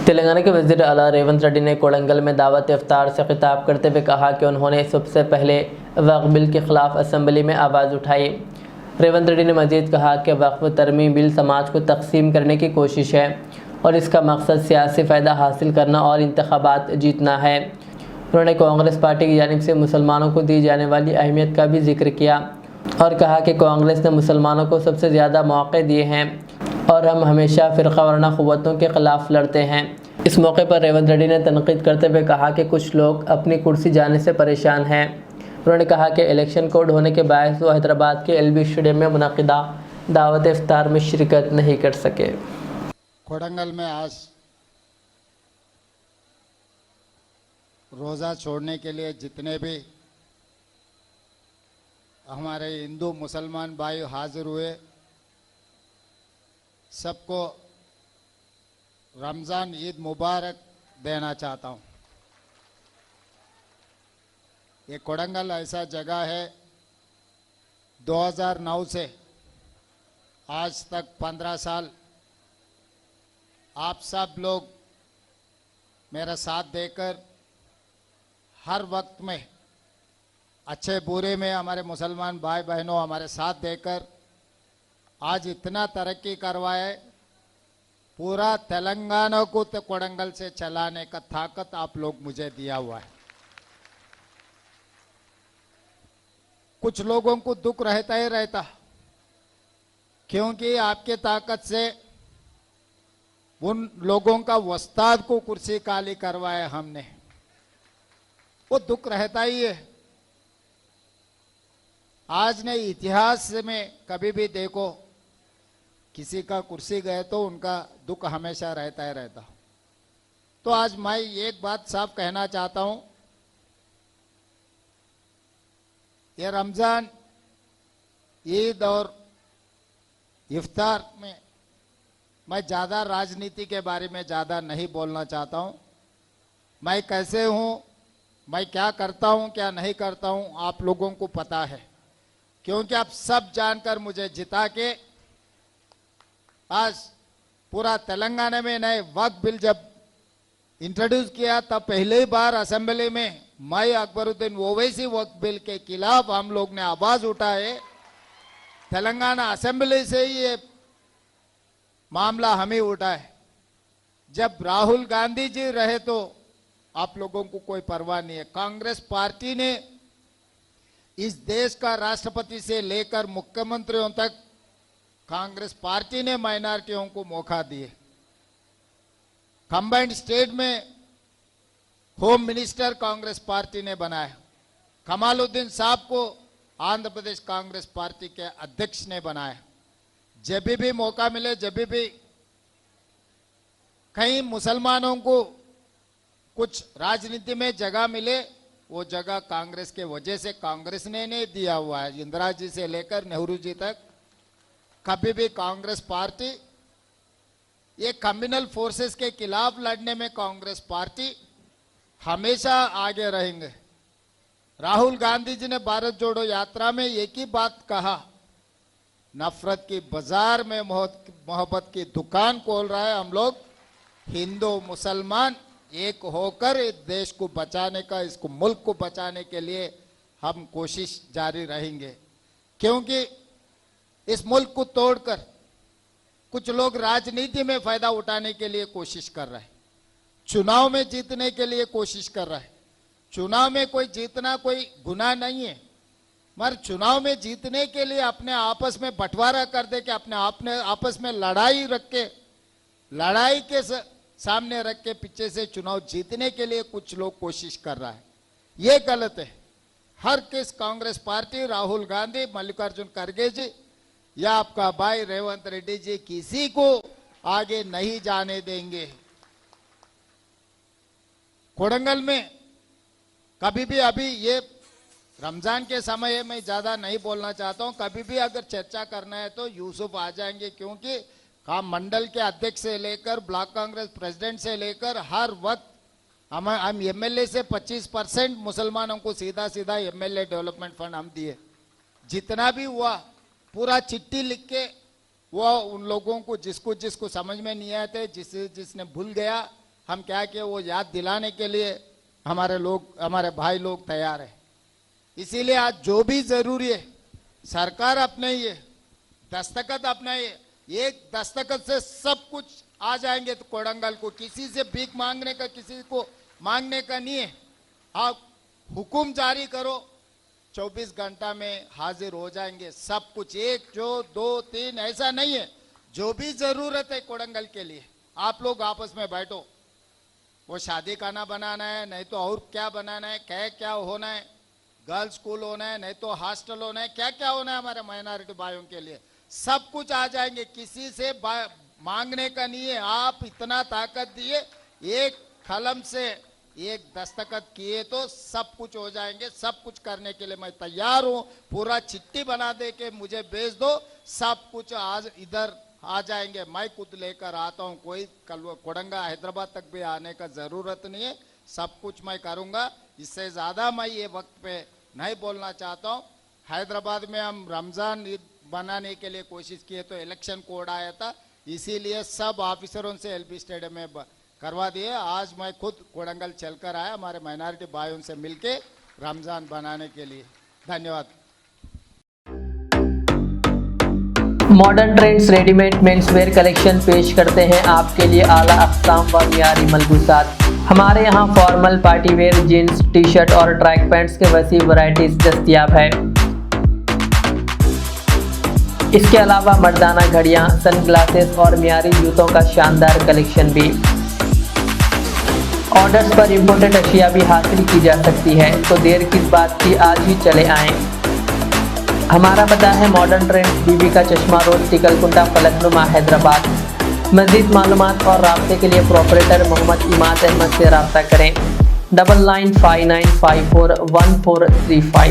तेलंगाना के वज़ीर आला रेवंत रेड्डी ने कोडंगल में दावत इफ्तार से खिताब करते हुए कहा कि उन्होंने सबसे पहले वक्फ बिल के खिलाफ असेंबली में आवाज़ उठाई। रेवंत रेड्डी ने मजीद कहा कि वक्फ तरमीम बिल समाज को तकसीम करने की कोशिश है और इसका मकसद सियासी फ़ायदा हासिल करना और इंतखाबात जीतना है। उन्होंने कांग्रेस पार्टी की जानिब से मुसलमानों को दी जाने वाली अहमियत का भी जिक्र किया और कहा कि कांग्रेस ने मुसलमानों को सबसे ज़्यादा मौक़े दिए हैं और हम हमेशा फ़िरक़ा वाराना क़ुव्वतों के ख़िलाफ़ लड़ते हैं। इस मौके पर रेवंत रेड्डी ने तनक़ीद करते हुए कहा कि कुछ लोग अपनी कुर्सी जाने से परेशान हैं। उन्होंने कहा कि इलेक्शन कोड होने के बायस वो हैदराबाद के एलबी स्टेडियम में मुनक़िदा दावत इफ्तार में शिरकत नहीं कर सके। कोडंगल में आज रोज़ा छोड़ने के लिए जितने भी हमारे हिंदू मुसलमान भाई हाजिर हुए, सबको रमज़ान ईद मुबारक देना चाहता हूँ। ये कोडंगल ऐसा जगह है, 2009 से आज तक 15 साल आप सब लोग मेरा साथ देकर हर वक्त में अच्छे बुरे में हमारे मुसलमान भाई बहनों हमारे साथ देकर आज इतना तरक्की करवाए। पूरा तेलंगाना को तो कोडंगल से चलाने का ताकत आप लोग मुझे दिया हुआ है। कुछ लोगों को दुख रहता ही रहता, क्योंकि आपके ताकत से उन लोगों का वस्ताद को कुर्सी खाली करवाया हमने, वो दुख रहता ही है। आज ने इतिहास में कभी भी देखो किसी का कुर्सी गए तो उनका दुख हमेशा रहता ही रहता। तो आज मैं एक बात साफ कहना चाहता हूं, ये रमजान ईद और इफ्तार में मैं ज़्यादा राजनीति के बारे में ज़्यादा नहीं बोलना चाहता हूं। मैं कैसे हूं, मैं क्या करता हूं क्या नहीं करता हूं, आप लोगों को पता है, क्योंकि आप सब जानकर मुझे जिता के आज पूरा तेलंगाना में नए वक्फ बिल जब इंट्रोड्यूस किया तब पहली बार असेंबली में मैं अकबरुद्दीन ओवैसी वक्फ बिल के खिलाफ हम लोग ने आवाज उठाए। तेलंगाना असेंबली से ही ये मामला हम ही उठाए। जब राहुल गांधी जी रहे तो आप लोगों को कोई परवाह नहीं है। कांग्रेस पार्टी ने इस देश का राष्ट्रपति से लेकर मुख्यमंत्रियों तक कांग्रेस पार्टी ने माइनॉरिटियों को मौका दिए। कंबाइंड स्टेट में होम मिनिस्टर कांग्रेस पार्टी ने बनाया। कमालुद्दीन साहब को आंध्र प्रदेश कांग्रेस पार्टी के अध्यक्ष ने बनाया। जब भी मौका मिले, जब भी कहीं मुसलमानों को कुछ राजनीति में जगह मिले, वो जगह कांग्रेस के वजह से कांग्रेस ने नहीं दिया हुआ है। इंदिरा जी से लेकर नेहरू जी तक कभी भी कांग्रेस पार्टी ये कम्युनल फोर्सेस के खिलाफ लड़ने में कांग्रेस पार्टी हमेशा आगे रहेंगे। राहुल गांधी जी ने भारत जोड़ो यात्रा में एक ही बात कहा, नफरत की बाजार में मोहब्बत की दुकान खोल रहा है। हम लोग हिंदू मुसलमान एक होकर इस देश को बचाने का, इसको मुल्क को बचाने के लिए हम कोशिश जारी रहेंगे, क्योंकि इस मुल्क को तोड़कर कुछ लोग राजनीति में फायदा उठाने के लिए कोशिश कर रहे हैं, चुनाव में जीतने के लिए कोशिश कर रहा है। चुनाव में कोई जीतना कोई गुनाह नहीं है, मगर चुनाव में जीतने के लिए अपने आपस में बंटवारा कर दे के अपने आपस में लड़ाई रख के, लड़ाई के सामने रख के पीछे से चुनाव जीतने के लिए कुछ लोग कोशिश कर रहा है। ये गलत है। हर किस कांग्रेस पार्टी, राहुल गांधी, मल्लिकार्जुन खड़गे जी या आपका भाई रेवंत रेड्डी जी किसी को आगे नहीं जाने देंगे। कोडंगल में कभी भी, अभी ये रमजान के समय में ज्यादा नहीं बोलना चाहता हूं, कभी भी अगर चर्चा करना है तो यूसुफ आ जाएंगे, क्योंकि काम मंडल के अध्यक्ष से लेकर ब्लॉक कांग्रेस प्रेसिडेंट से लेकर हर वक्त हम एमएलए से 25% मुसलमानों को सीधा सीधा एमएलए डेवलपमेंट फंड हम दिए। जितना भी हुआ पूरा चिट्ठी लिख के वो उन लोगों को जिसको समझ में नहीं आते, जिसने भूल गया हम क्या किए वो याद दिलाने के लिए हमारे भाई लोग तैयार है। इसीलिए आज जो भी जरूरी है सरकार अपनाइए, दस्तखत अपनाइए। एक दस्तखत से सब कुछ आ जाएंगे। तो कोडंगल को किसी से भीख मांगने का, किसी को मांगने का नहीं है। आप हुकुम जारी करो, 24 घंटा में हाजिर हो जाएंगे सब कुछ। 1 2 3 ऐसा नहीं है। जो भी जरूरत है कोडंगल के लिए आप लोग आपस में बैठो। वो शादी खाना बनाना है, नहीं तो और क्या बनाना है, क्या होना है, गर्ल्स स्कूल होना है, नहीं तो हॉस्टल होना है, क्या होना है हमारे माइनॉरिटी भाइयों के लिए, सब कुछ आ जाएंगे। किसी से मांगने का नहीं है। आप इतना ताकत दिए, एक कलम से एक दस्तखत किए तो सब कुछ हो जाएंगे। सब कुछ करने के लिए मैं तैयार हूं। पूरा चिट्ठी बना दे के मुझे भेज दो, सब कुछ आज इधर आ जाएंगे। मैं खुद लेकर आता हूं। कोई कोडंगा हैदराबाद तक भी आने का जरूरत नहीं है। सब कुछ मैं करूंगा। इससे ज्यादा मैं ये वक्त पे नहीं बोलना चाहता हूं। हैदराबाद में हम रमजान ईद बनाने के लिए कोशिश किए तो इलेक्शन कोड आया था, इसीलिए सब ऑफिसरों से एलपी स्टेडियम में करवा दिए। आज मैं खुद कोडंगल चलकर आया हमारे माइनॉरिटी भाइयों से मिलके रमजान बनाने के लिए। धन्यवाद। Modern trends readymade menswear collection पेश करते हैं आपके लिए आला अक़साम व मियारी मलबूसात। हमारे यहाँ formal, party wear, jeans, T shirt और ट्रैक पैंट्स के वसी वैरायटीज दस्तयाब है। इसके अलावा मर्दाना घड़ियाँ, सनग्लासेस और मियारी जूतों का शानदार कलेक्शन भी। ऑर्डर्स पर इम्पोर्टेड अशिया भी हासिल की जा सकती है, तो देर किस बात की, आज ही चले आएँ। हमारा पता है मॉडर्न ट्रेंड्स, बीबी का चश्मा रोड, टिकलकुंटा, फलकनुमा, हैदराबाद। मज़ीद मालूमात और राब्ते के लिए प्रोपरेटर मोहम्मद इमाद अहमद से रब्ता करें। 9959541435।